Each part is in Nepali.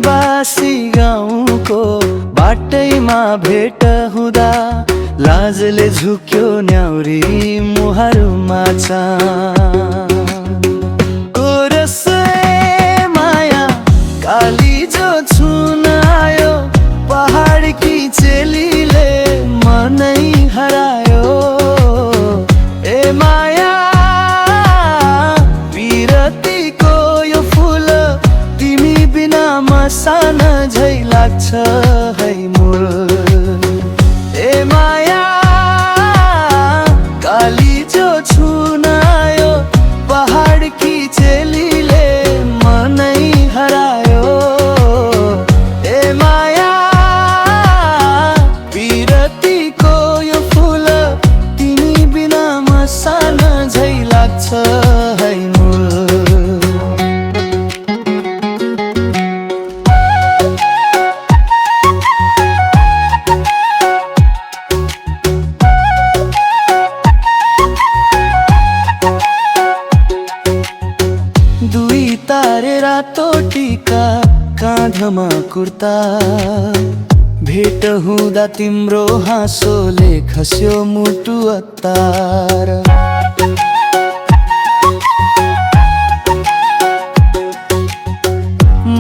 आदिवासी गाउँको बाटैमा भेट हुँदा लाजले झुक्यो न्याउरी मुहारमा कोरसे माया कालीजो छुन आयो पहाडकी चेलीले मनै हरायो। ए माया पिरतीको यो फूल तिमी बिना मसान झै लाग्छ है मूल। ए माया कालीजो छुन आयो पहाडकी चेलीले मनै हरायो। ए माया पिरतीको यो फूल तिमी बिना मसान झै लाग्छ है मूल। दुई तारे रातो टीका काँधमा कुर्ता भेट हुँदा तिम्रो हाँसोले खस्यो मुटु अत्तार।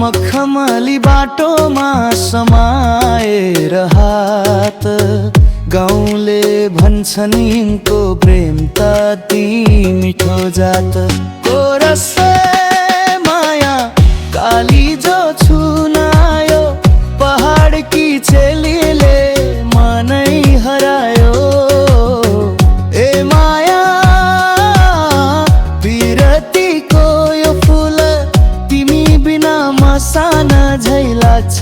मखमली बाटोमा समाएर हात गाउँले भन्छन् यिनको प्रेम त ती मिठो जात। कोरसे माया कालीजो छुन आयो पहाडकी चेलीले मनै हरायो। ए माया पिरतीको यो फूल तिमी बिना मसान झै लाग्छ